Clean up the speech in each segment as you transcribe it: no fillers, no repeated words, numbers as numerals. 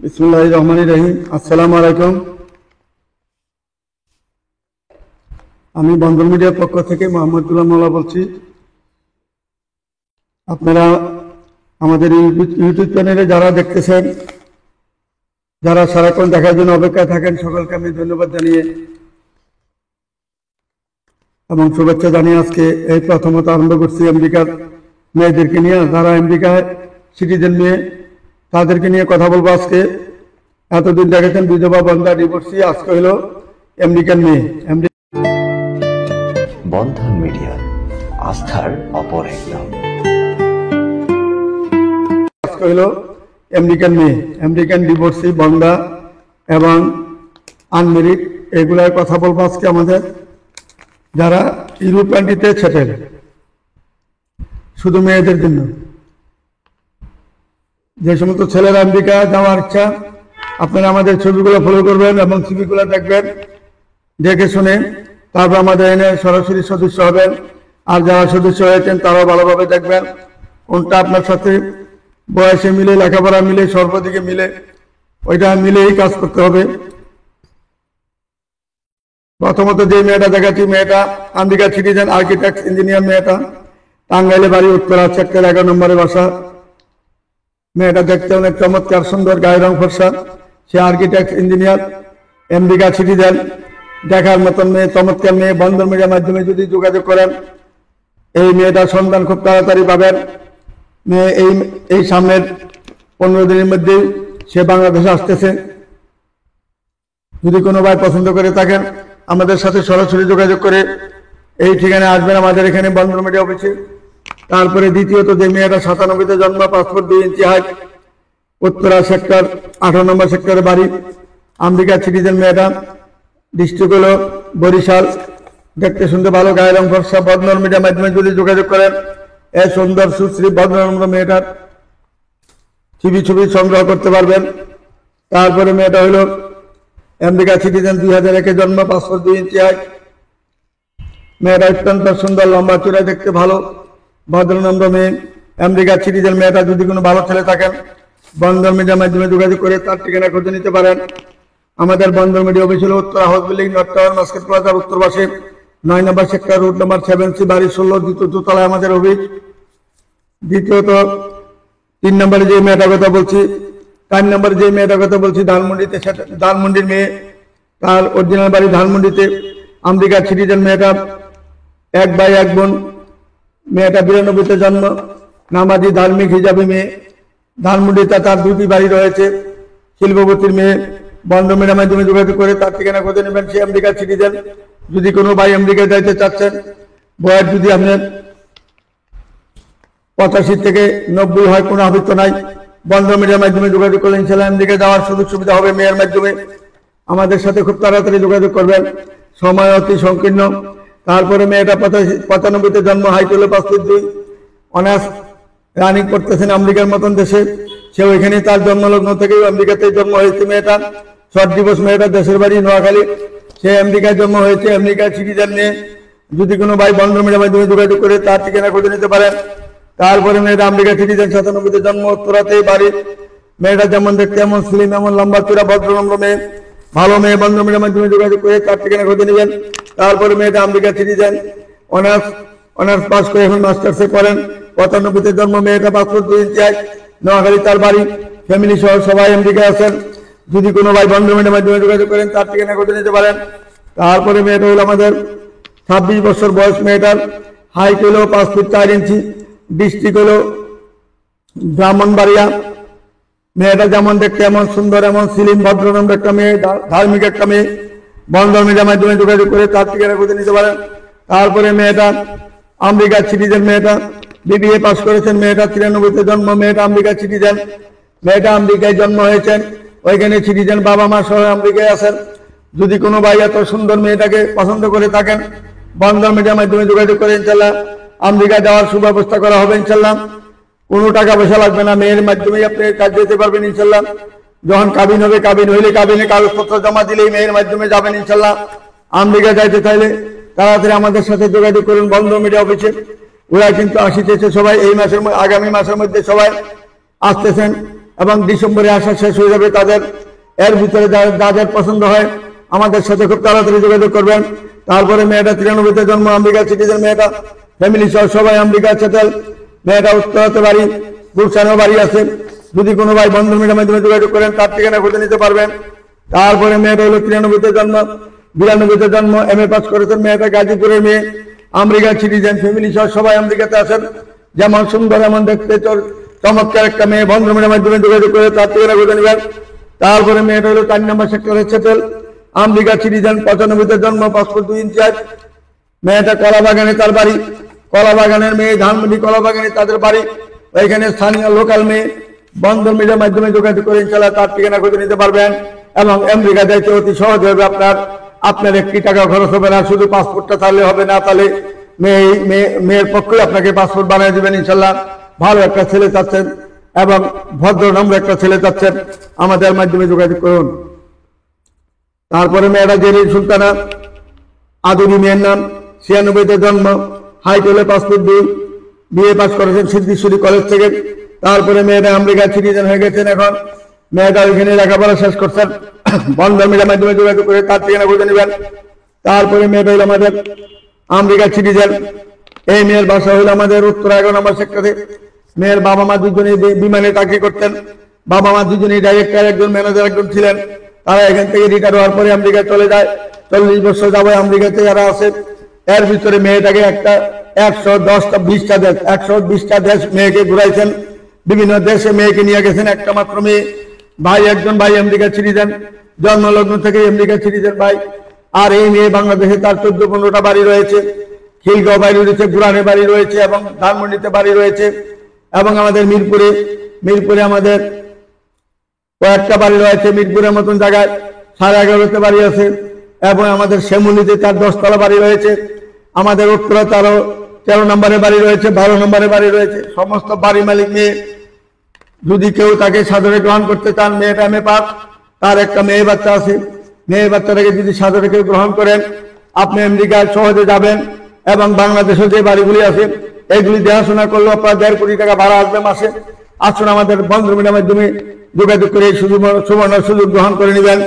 বিসমিল্লাহির রহমানির রহিম। আসসালামু আলাইকুম। আমি বন্ধন মিডিয়ার পক্ষ থেকে মোহাম্মদ গুলাম মোল্লা বলছি। আপনারা আমাদের ইউটিউব চ্যানেলে যারা দেখতেছেন, যারা সারাক্ষণ দেখার জন্য অপেক্ষায় থাকেন, সকলকে আমি ধন্যবাদ জানিয়ে এবং শুভেচ্ছা জানিয়ে আজকে এই প্রথমত আরম্ভ করছি আমেরিকার মেয়েদেরকে নিয়ে। যারা আমেরিকায় সিটিজেন মেয়ে, তাদেরকে নিয়ে কথা বলবো আজকে। এতদিন দেখেছেন বিধবা, বন্ধা, ডিভোর্সি, আজকে হলো আমেরিকান মেয়ে। বন্ধন মিডিয়া, আস্থার অপর এক নাম। আজকে হলো আমেরিকান মেয়ে, আমেরিকান ডিভোর্সি, বন্ধা এবং আনমেরিড, এগুলার কথা বলবো আজকে। আমাদের যারা ইউরোপ কান্ট্রিতে সেটেল, শুধু মেয়েদের জন্য। যে সমস্ত ছেলেরা আমেরিকা যাওয়ার ইচ্ছা, আপনারা আমাদের ছবিগুলো ফলো করবেন এবং ছবিগুলো দেখবেন, দেখে শুনে তারপর আমাদের এনে সরাসরি সদস্য হবেন। আর যারা সদস্য হয়েছেন তারাও ভালোভাবে দেখবেন কোনটা আপনার সাথে বয়সে মিলে, লেখাপড়া মিলে, সর্বদিকে মিলে, ওইটা মিলেই কাজ করতে হবে। প্রথমত যে মেয়েটা দেখাচ্ছি, মেয়েটা আমেরিকা সিটিজেন, আর্কিটেক্ট ইঞ্জিনিয়ার। মেয়েটা টাঙ্গাইলে বাড়ি, উত্তরা সেক্টর 11 নম্বরে বাসা। মেয়েটা দেখতে অনেক চমৎকার, সুন্দর, গায়ের রং ফর্সা। সে আর্কিটেক্ট ইঞ্জিনিয়ার, আমেরিকা সিটিজেন, দেখার মতন মেয়ে, চমৎকার মেয়ে। বন্ধন মিডিয়ার মাধ্যমে যদি যোগাযোগ করেন, এই মেয়েটার সন্ধান খুব তাড়াতাড়ি পাবেন। মেয়ে এই সামনের 15 দিনের মধ্যেই সে বাংলাদেশে আসতেছে। যদি কোনো ভাই পছন্দ করে থাকেন, আমাদের সাথে সরাসরি যোগাযোগ করে এই ঠিকানায় আসবেন, আমাদের এখানে বন্ধন মিডিয়া অফিসে। তারপরে দ্বিতীয়ত যে মেয়েটা 97-তে জন্ম, পাসপোর্ট 2 ইঞ্চি হাইট, উত্তরা সেক্টর 18 নম্বর সেক্টরে বাড়ি, আমেরিকা সিটিজেন। মেয়েটা ডিস্ট্রিক্ট হলো বরিশাল, দেখতে শুনতে ভালো, গায়ের রং ফর্সা। বন্ধন মিডিয়ার মাধ্যমে যদি যোগাযোগ করেন, এই সুন্দর সুশ্রী ভদ্রনম্র মেয়েটার ছবি সংগ্রহ করতে পারবেন। তারপরে মেয়েটা হলো আমেরিকা সিটিজেন, 2001-এ জন্ম, পাসপোর্ট 2 ইঞ্চি হাইট। মেয়েটা অত্যন্ত সুন্দর, লম্বা চূড়া, দেখতে ভালো, ভদ্রনম্র মেয়ে, আমেরিকা সিটিজেন। মেয়েটা যদি কোনো ভালো ছেলে থাকেন, বন্ধন মিডিয়ার মাধ্যমে যোগাযোগ করে তার ঠিকানা খুঁজে নিতে পারেন। আমাদের বন্ধন মিডিয়া অফিস হলো Uttara house building, north tower, market প্লাজার উত্তর পাশে 9 নম্বর সেক্টর, রুট নম্বর 7C, বাড়ি 16, দ্বিতীয় দোতলায় আমাদের অফিস। দ্বিতীয়ত 3 নম্বরে যে মেয়েটার কথা বলছি, 4 নম্বরে যে মেয়েটার কথা বলছি, ধানমন্ডিতে, ধানমন্ডির মেয়ে, তার অরিজিনাল বাড়ি ধানমন্ডিতে, আমেরিকা সিটিজেন। মেয়েটা 1 ভাই 1 বোন। মেয়েটা 92-তে জন্ম, নামাজি, ধার্মিক, হিজাবি মেয়ে। ধানমন্ডিতে তার 2টি বাড়ি রয়েছে। শিল্পপতির মেয়ে। বন্ধন মিডিয়ার মাধ্যমে যোগাযোগ করে তার ঠিকানা খুঁজে নেবেন। সে আমেরিকা সিটিজেন। যদি কোনো ভাই আমেরিকায় যাইতে চাচ্ছেন, বয়স যদি আপনার 85 থেকে 90 হয়, কোনো আবৃত্ত নাই, বন্ধন মিডিয়ার মাধ্যমে যোগাযোগ করলে ইনশাআল্লাহ আমেরিকা যাওয়ার সুযোগ সুবিধা হবে মেয়ের মাধ্যমে। আমাদের সাথে খুব তাড়াতাড়ি যোগাযোগ করবেন, সময় অতি সংকীর্ণ। তারপরে মেয়েটা 95-তে জন্ম, হাইট হলো 5 ফুট 2, অনার্স রানিং করতেছেন আমেরিকার মতন দেশে। সে ওইখানে তার জন্মলগ্ন থেকেই আমেরিকাতে জন্ম হয়েছে মেয়েটা। শর্ট ডিভোর্স, মেয়েটা দেশের বাড়ি নোয়াখালী। সে আমেরিকায় জন্ম হয়েছে, আমেরিকা সিটিজেন মেয়ে। যদি কোনো ভাই বন্ধন মিডিয়ার মাধ্যমে যোগাযোগ করে তার ঠিকানা খুঁজে নিতে পারেন। তারপরে মেয়েটা আমেরিকা সিটিজেন, 97-তে জন্ম, উত্তরাতেই বাড়ি। মেয়েটা যেমন দেখতে, এমন স্লিম, এমন লম্বা চূড়া, ভদ্রনম্র মেয়ে, ভালো মেয়ে। বন্ধন মিডিয়ার মাধ্যমে যোগাযোগ করে তার ঠিকানা খুঁজে নেবেন। তারপরে মেয়েটা আমেরিকা সিটিজেন, অনার্স পাস করে এখন মাস্টার্সে করেন। 95-তে জন্ম, মেয়েটা পাসপোর্ট 2 ইঞ্চি হাইট, নোয়াখালী তার বাড়ি। ফ্যামিলি সহ সবাই আমেরিকায় আছেন। যদি কোনো ভাই বন্ধন মিডিয়ার মাধ্যমে যোগাযোগ করেন তার ঠিকানা খুঁজে নিতে পারেন। তারপরে মেয়েটা হলো আমাদের 26 বছর বয়স। মেয়েটার হাইট হলো 5 ফুট 4 ইঞ্চি, ডিস্ট্রিক্ট হলো ব্রাহ্মণবাড়িয়া। মেয়েটা যেমন দেখতে, এমন সুন্দর, এমন সিলিম, ভদ্রনম্র একটা মেয়ে, ধার্মিক একটা মেয়ে। বন্ধন মিডিয়ার মাধ্যমে যোগাযোগ করে তার ঠিকানা খুঁজে নিতে পারেন। তারপরে মেয়েটা আমেরিকা সিটিজেন। মেয়েটা BBA পাস করেছেন। মেয়েটা 93-তে জন্ম, মেয়েটা আমেরিকা সিটিজেন। মেয়েটা আমেরিকায় জন্ম হয়েছেন, ওইখানে সিটিজেন, বাবা মা সহ আমেরিকায় আছেন। যদি কোনো ভাই এত সুন্দর মেয়েটাকে পছন্দ করে থাকেন, বন্ধন মিডিয়ার মাধ্যমে যোগাযোগ করে ইনশাল্লাহ আমেরিকা যাওয়ার সুব্যবস্থা করা হবে ইনশাল্লাহ। কোনো টাকা পয়সা লাগবে না, মেয়ের মাধ্যমেই আপনি কাজ যেতে পারবেন ইনশাল্লাহ। যখন কাবিন হবে, কাবিন হইলে কাবিনে কাগজপত্র জমা দিলেই মেয়ের মাধ্যমে যাবেন ইনশাল্লাহ। আমেরিকা যাইতে চাইলে তাড়াতাড়ি আমাদের সাথে যোগাযোগ করুন বন্ধন মিডিয়া অফিসে। ওরা কিন্তু আসিতেছে সবাই এই মাসের, আগামী মাসের মধ্যে সবাই আসতেছেন। এবং ডিসেম্বরে আসা শেষ হয়ে যাবে তাদের। এর ভিতরে যাদের পছন্দ হয় আমাদের সাথে খুব তাড়াতাড়ি যোগাযোগ করবেন। তারপরে মেয়েটা 93-তে জন্ম, আমেরিকা সিটিজেন মেয়েটা, ফ্যামিলি সহ সবাই আমেরিকা সেটেল। মেয়েটা উত্তরাতে বাড়ি, গুলশানেও বাড়ি আছে। যদি কোনো ভাই বন্ধন মিডিয়ার মাধ্যমে যোগাযোগ করেন তার ঠিকানা খুঁজে নিতে পারবেন। তারপরে মেয়েটা হলো 93-তে জন্ম, 92-তে জন্ম, MA পাস করেছেন। মেয়েটা গাজীপুরের মেয়ে, আমেরিকা সিটিজেন, ফ্যামিলি সহ সবাই আমেরিকাতে আছেন। যেমন সুন্দর এমন দেখতে চমৎকার একটা মেয়ে, বন্ধন মিডিয়ার মাধ্যমে যোগাযোগ করে তার ঠিকানা খুঁজে নেবেন। তারপরে মেয়েটা হলো 4 নম্বর সেক্টরে সেটেল, আমেরিকা সিটিজেন, 95-তে জন্ম, পাসপোর্ট 2 ইঞ্চি হাইট। মেয়েটা কলাবাগানে তার বাড়ি, কলাবাগানের মেয়ে, ধানমন্ডি কলাবাগানে তাদের বাড়ি। ওইখানে স্থানীয় লোকাল মেয়ে, বন্ধন মিডিয়ার মাধ্যমে যোগাযোগ করে ইনশাআল্লাহ তার ঠিকানা খুঁজে নিতে পারবেন। এবং আমেরিকা যাইতে অতি সহজ হবে আপনার 1 টাকা খরচ হবে না। শুধু পাসপোর্টটা তাহলে হবে না, তাহলে মেয়ের পক্ষে আপনাকে পাসপোর্ট বানিয়ে দিবেন ইনশাআল্লাহ। ভালো একটা ছেলে চাচ্ছেন এবং ভদ্র নম্র একটা ছেলে চাচ্ছেন, আমাদের মাধ্যমে যোগাযোগ করুন। তারপরে মেয়েটা জেরিন সুলতানা, আদুরি মেয়ের নাম, 96-তে জন্ম, হাইট হলে পাসপোর্ট 2, বিএ পাস করেছেন সিদ্ধেশ্বরী কলেজ থেকে। তারপরে মেয়েটা আমেরিকা সিটিজেন হয়ে গেছেন এখন। মেয়েটা ওইখানে লেখাপড়া শেষ করছেন। বন্ধন মিডিয়ার মাধ্যমে যোগাযোগ করে তার ঠিকানা খুঁজে নেবেন। তারপরে মেয়েটা হলো আমাদের আমেরিকা সিটিজেন। এই মেয়ের বাসা হলো আমাদের উত্তর 11 নম্বর সেক্টরে। মেয়ের বাবা মা দুজনেই বিমানে চাকরি করতেন। বাবা মা দুজনেই ডাইরেক্টর, একজন ম্যানেজার, একজন ছিলেন। তারা এখান থেকে রিটায়ার হওয়ার পরে আমেরিকা চলে যায়। 40 বছর যাবে আমেরিকাতে যারা আছে। এর ভিতরে মেয়েটাকে 120টা দেশ মেয়েকে ঘুরাইছেন। বিভিন্ন দেশে মেয়েকে নিয়ে গেছেন। একটা মাত্র মেয়ে, একজন ভাই আমেরিকা সিটিজেন, জন্মলগ্ন থেকে আমেরিকা সিটিজেন ভাই। আর এই মেয়ে বাংলাদেশে তার 14-15টা বাড়ি রয়েছে। খিলগাঁও বাড়ি রয়েছে, গুরানে বাড়ি রয়েছে এবং ধানমন্ডিতে বাড়ি রয়েছে। এবং আমাদের মিরপুরে আমাদের কয়েকটা বাড়ি রয়েছে। মিরপুরের মতন জায়গায় 11.5তে বাড়ি আছে। এবং আমাদের শ্যামলীতে তার 10তলা বাড়ি রয়েছে। আমাদের উত্তরা 13 নম্বরে বাড়ি রয়েছে, 12 নম্বরে বাড়ি রয়েছে। সমস্ত বাড়ি মালিক মেয়ে। যদি কেউ তাকে সাদরে গ্রহণ করতে চান, মেয়েটা MA পাস, তার একটা মেয়ে বাচ্চা আছে। মেয়ে বাচ্চাটাকে যদি সাদরে কেউ গ্রহণ করেন, আপনি আমেরিকায় সহজে যাবেন। এবং বাংলাদেশে যে বাড়িগুলি আছে এগুলি দেখাশোনা করলেও আপনার 1.5 কোটি টাকা ভাড়া আসবে মাসে। আসুন আমাদের বন্ধন মিডিয়ার মাধ্যমে যোগাযোগ করে এই সুবর্ণ সুযোগ গ্রহণ করে নেবেন।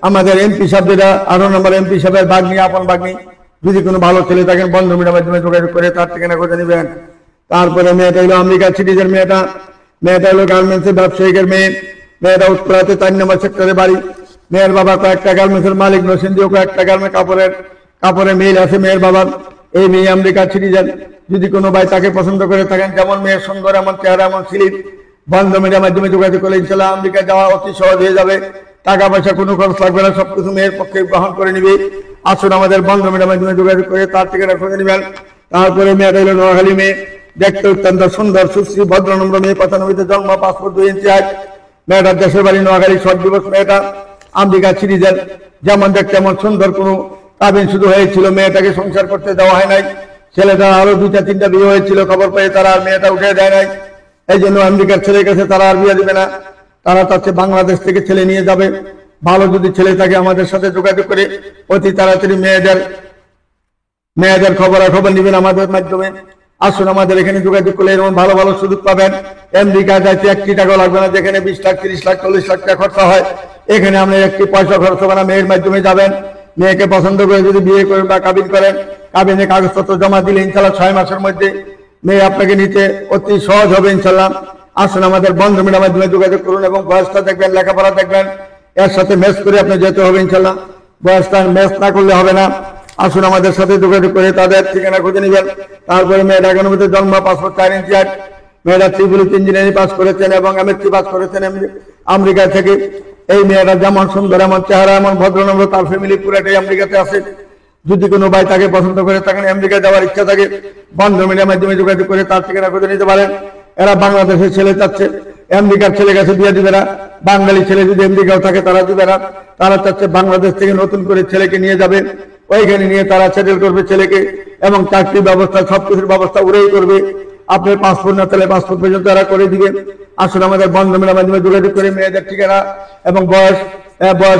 আমাদের MP সাহেব, যেটা 18 নম্বর MP সাহেবের বাগ্নি, আপন বাগ্নি, যদি কোনো ভালো ছেলে থাকেন বন্ধন মিডিয়ার মাধ্যমে যোগাযোগ করে তার ঠিকানা খুঁজে নেবেন। তারপরে মেয়েটা হলো আমেরিকা সিটিজেন মেয়েটা হলো গার্মেন্টসের ব্যবসায়িকের মেয়ে। মেয়েটা উত্তরাতে 4 নম্বর সেক্টরে বাড়ি। মেয়ের বাবা কয়েকটা গার্মেন্টসের মালিক, নরসিংদীও কয়েকটা গার্মেন্ট কাপড়ের মিল আছে মেয়ের বাবার। এই মেয়ে আমেরিকা সিটিজেন। যদি কোনো ভাই তাকে পছন্দ করে থাকেন, যেমন মেয়ের সুন্দর, এমন চেহারা, এমন স্লিপ, বন্ধন মিডিয়ার মাধ্যমে যোগাযোগ করলে ইনশাআল্লাহ আমেরিকা যাওয়া অতি সহজ হয়ে যাবে। টাকা পয়সা কোনো খরচ লাগবে না, সবকিছু মেয়ের পক্ষে গ্রহণ করে নিবে। আসুন আমাদের বন্ধন মিডিয়ার মাধ্যমে যোগাযোগ করে তার ঠিকানা খুঁজে নেবেন। তারপরে মেয়েটা হলো নোয়াখালী মেয়ে, দেখতে অত্যন্ত সুন্দর, সুশ্রী, ভদ্রনম্র মেয়ে, 95-তে জন্ম, পাসপোর্ট 2 ইঞ্চি হাইট। মেয়েটার দেশের বাড়ি নোয়াখালী, শর্ট দিবস। মেয়েটা আমেরিকা সিটিজেন। যেমন দেখতে এমন সুন্দর, কোনো কাবিন শুধু হয়েছিল, মেয়েটাকে সংসার করতে দেওয়া হয় নাই। ছেলেটা আরো 2-3টা বিয়ে হয়েছিল, খবর পেয়ে তারা আর মেয়েটা উঠে দেয় নাই। এই জন্য আমেরিকার ছেলের কাছে তারা আর বিয়ে দিবে না। তারা চাচ্ছে বাংলাদেশ থেকে ছেলে নিয়ে যাবে। ভালো যদি ছেলে থাকে আমাদের সাথে যোগাযোগ করে অতি তাড়াতাড়ি মেয়েদের খবরাখবর নেবেন আমাদের মাধ্যমে। আসুন আমাদের এখানে যোগাযোগ করলে এরকম ভালো ভালো সুযোগ পাবেন। আমেরিকা যাইতে 1 টাকাও লাগবে না। যেখানে 20 লাখ, 30 লাখ, 40 লাখ টাকা খরচা হয়, এখানে আপনি 1 পয়সা খরচ হবে না। মেয়ের মাধ্যমে যাবেন। মেয়েকে পছন্দ করে যদি বিয়ে করেন বা কাবিন করেন, কাবিনে কাগজপত্র জমা দিলে ইনশাআল্লাহ 6 মাসের মধ্যে মেয়ে আপনাকে নিতে অতি সহজ হবে ইনশাআল্লাহ। আসুন আমাদের বন্ধন মিডিয়ার মাধ্যমে যোগাযোগ করুন এবং বয়সটা দেখবেন, লেখাপড়া দেখবেন, এর সাথে ম্যাচ করে আপনি যেতে হবে ইনশাআল্লাহ। বয়সটা ম্যাচ না করলে হবে না। আসুন আমাদের সাথে যোগাযোগ করে তাদের ঠিকানা খুঁজে নেবেন। তারপরে মেয়েটা 91-তে জন্ম, পাসপোর্ট 4 ইঞ্চি হাইট। মেয়েটা ট্রিপল ইঞ্জিনিয়ারিং পাস করেছেন এবং MSc পাস করেছেন আমেরিকা থেকে। এই মেয়েটা যেমন সুন্দর, এমন চেহারা, এমন ভদ্রনম্র, তার ফ্যামিলি পুরাটাই আমেরিকাতে আছে। যদি কোনো ভাই তাকে পছন্দ করে থাকেন, আমেরিকা যাওয়ার ইচ্ছা থাকে, বন্ধন মিডিয়ার মাধ্যমে যোগাযোগ করে তার ঠিকানা খুঁজে নিতে পারেন। এরা বাংলাদেশের ছেলে চাচ্ছে, আমেরিকার ছেলে কাছে বিয়ে দিবে না। বাঙালি ছেলে যদি আমেরিকাও থাকে তারা দিবে না। তারা চাচ্ছে বাংলাদেশ থেকে নতুন করে ছেলেকে নিয়ে যাবে, ওইখানে নিয়ে তারা সেটেল করবে ছেলেকে এবং চাকরির ব্যবস্থা, সবকিছুর ব্যবস্থা ওরাই করবে। আপনার পাসপোর্ট না তাহলে পাসপোর্ট পর্যন্ত এরা করে দিবে। আসলে আমাদের বন্ধন মিডিয়ার মাধ্যমে যোগাযোগ করে মেয়েদের ঠিকানা এবং বয়স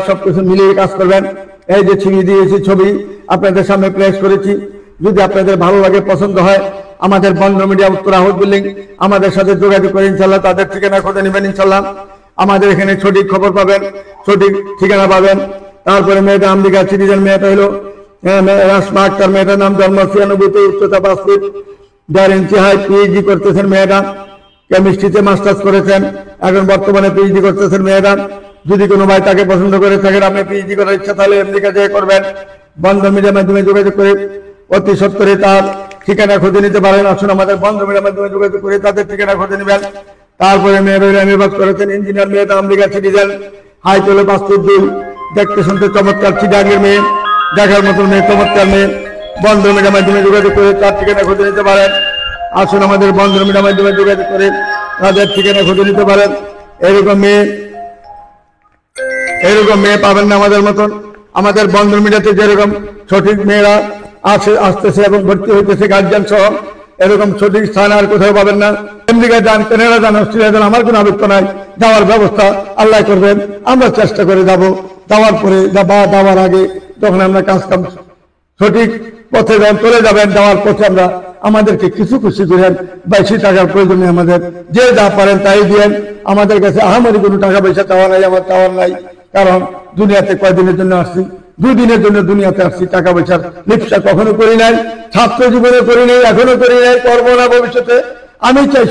সবকিছু মিলিয়ে কাজ করবেন। এই যে ছবি দিয়েছি, ছবি আপনাদের সামনে প্লেস করেছি। যদি আপনাদের ভালো লাগে, পছন্দ হয়, আমাদের বন্ধন মিডিয়া, উত্তর আহত বিল্ডিং, আমাদের সাথে যোগাযোগ করে ইনশাআল্লাহ তাদের ঠিকানা খুঁজে নেবেন ইনশাআল্লাহ। আমাদের এখানে সঠিক খবর পাবেন, সঠিক ঠিকানা পাবেন। তারপরে মেয়েটা আমেরিকা সিটিজেন, মেয়েটা হলো রাসমা আক্তার, মেয়েটার নাম জন্ম 96, উচ্চতা 5 ফিট 1.5 ইঞ্চি হাইট, পিএইচডি করতেছেন মেয়েটা, কেমিস্ট্রিতে মাস্টার্স করেছেন, এখন বর্তমানে পিএইচডি করতেছেন মেয়েটা। যদি কোনো ভাই তাকে পছন্দ করে থাকেন, আপনি পিএইচডি করার ইচ্ছা তাহলে আমেরিকা যেয়ে করবেন। বন্ধন মিডিয়ার মাধ্যমে যোগাযোগ করে অতি সত্তরে তার ঠিকানা খুঁজে নিতে পারেন। আসুন আমাদের বন্ধন মিডিয়ার মাধ্যমে যোগাযোগ করে তাদের ঠিকানা খুঁজে নেবেন। তারপরে মেয়ের এমএ করেছেন, ইঞ্জিনিয়ার, মেয়েটা আমেরিকা সিটিজেন, হাইট হলো 5 ফুট 2, দেখতে শুনতে চমৎকার, চিটাগের মেয়ে, দেখার মতন মেয়ে, চমৎকার মেয়ে। বন্ধন মিডিয়ার মাধ্যমে যোগাযোগ করে তার ঠিকানা খুঁজে নিতে পারেন। আসুন আমাদের বন্ধন মিডিয়ার মাধ্যমে যোগাযোগ করে তাদের ঠিকানা খুঁজে নিতে পারেন। এরকম মেয়ে পাবেন না আমাদের মতন। আমাদের বন্ধন মিডিয়াতে যেরকম সঠিক মেয়েরা আসতেছে এবং ভর্তি হইতেছে গার্জিয়ান সহ, এরকম সঠিক স্থান আর কোথাও পাবেন না। আমেরিকা যান, কানাডা যান, অস্ট্রেলিয়া যান, আমার কোনো আবেগ নাই। যাওয়ার ব্যবস্থা আল্লাহ করবেন, আমরা চেষ্টা করে যাব। যাওয়ার পরে যাওয়ার আগে যখন আমরা কাজ কাম সঠিক পথে যখন চলে যাবেন, যাওয়ার পথে আমরা আমাদেরকে কিছু খুশি করেন, বেশি টাকার প্রয়োজনে আমাদের যে যা পারেন তাই দিয়েন। আমাদের কাছে আহামরি কোনো টাকা পয়সা চাওয়া নাই, আমার চাওয়ার নাই। কারণ দুনিয়াতে কয়দিনের জন্য আসছি, 2 দিনের জন্য দুনিয়াতে আসছি। টাকা পয়সার লিপসা কখনো করি নাই, ছাত্র জীবনে করি নাই, এখনো করি নাই, করবো না ভবিষ্যতে। আমি চাই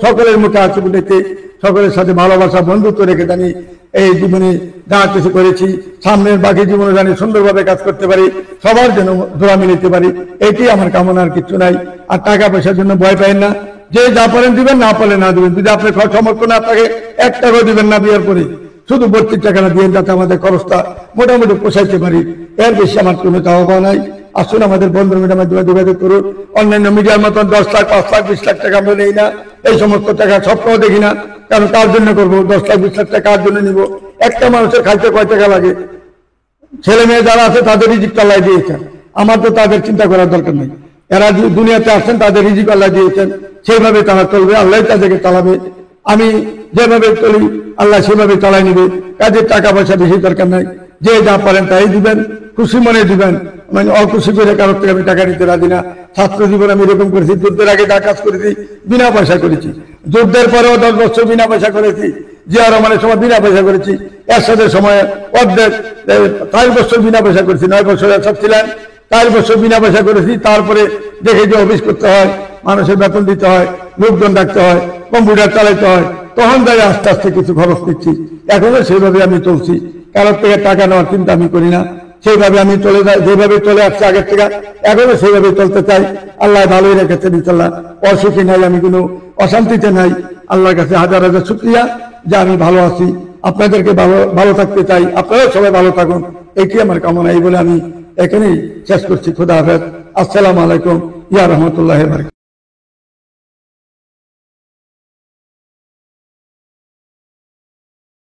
সকলের মুখে আছে বলেতে সকলের সাথে ভালোবাসা বন্ধুত্ব রেখে জানি এই জীবনে যা কিছু করেছি, সামনের বাকি জীবনে জানি সুন্দরভাবে কাজ করতে পারি, সবার জন্য দোয়া মিলিতে পারি, এটি আমার কামনার কিছু নাই। আর টাকা পয়সার জন্য ভয় পাইন না, যে যা পারেন দিবেন, না পারলে না দিবেন। যদি আপনার সমর্থ না থাকে 1 টাকাও দিবেন না বিয়ের পরে, শুধু 32 টাকাটা দিয়ে যাতে আমাদের খরচটা মোটামুটি পোষাইতে পারি, এর বেশি আমার কোনো চাওয়া পাওয়া নাই। আসুন আমাদের বন্ধন মিডিয়ার মাধ্যমে যোগাযোগ করুন। অন্যান্য মিডিয়ার মতন 10 লাখ, 5 লাখ, 20 লাখ টাকা আমরা নেই না, এই সমস্ত টাকা স্বপ্নও দেখি না। কারণ কার জন্য করবো 10 লাখ 20 লাখ টাকা কার জন্য নিব? একটা মানুষের খাইতে কয় টাকা লাগে? ছেলে মেয়ে যারা আছে তাদের রিজিক আল্লাহ দিয়েছেন, আমার তো তাদের চিন্তা করার দরকার নেই। এরা দুনিয়াতে আসছেন, তাদের রিজিক আল্লাহ দিয়েছেন, সেইভাবে তারা চলবে, আল্লাহ তাদেরকে চালাবে। আমি যেভাবে চলি আল্লাহ সেভাবে চালাই নিবে। কাজের টাকা পয়সা বেশি দরকার নাই, যে যা পারেন তাই দিবেন, খুশি মনে দিবেন। মানে অখুশি করে কারোর থেকে আমি টাকা নিতে রাজি না। ছাত্র জীবন আমি এরকম করেছি, যুদ্ধের আগে যা কাজ করেছি বিনা পয়সা করেছি, যুদ্ধের পরেও 10 বছর বিনা পয়সা করেছি, জিয়া রহমানের সময় বিনা পয়সা করেছি, এরশাদের সময় অর্ধেক 4 বছর বিনা পয়সা করেছি, 9 বছর এরশাদ ছিলেন, 4 বছর বিনা পয়সা করেছি। তারপরে দেখে যে অফিস করতে হয়, মানুষের বেতন দিতে হয়, লোকজন রাখতে হয়, কম্পিউটার চালাইতে হয়, তখন তাই আস্তে আস্তে কিছু খরচ নিচ্ছি। এখনো সেইভাবে আমি চলছি, কারোর থেকে টাকা নেওয়ার চিন্তা আমি করি না। সেইভাবে আমি চলে যাই, যেভাবে চলে আসছি আগের থেকে এখনো সেইভাবে চলতে চাই। আল্লাহ ভালোই রেখেছেন, ইনশাল্লাহ অসুখী নাই, আমি কোনো অশান্তিতে নাই। আল্লাহর কাছে হাজার হাজার শুকরিয়া যে আমি ভালো আছি। আপনাদেরকে ভালো থাকতে চাই, আপনারাও সবাই ভালো থাকুন, এটি আমার কামনা। এই বলে আমি এখানেই শেষ করছি। খুদা হাফেজ। আসসালামু আলাইকুম ইয়া রাহমাতুল্লাহি ওয়া বারাকাতুহু।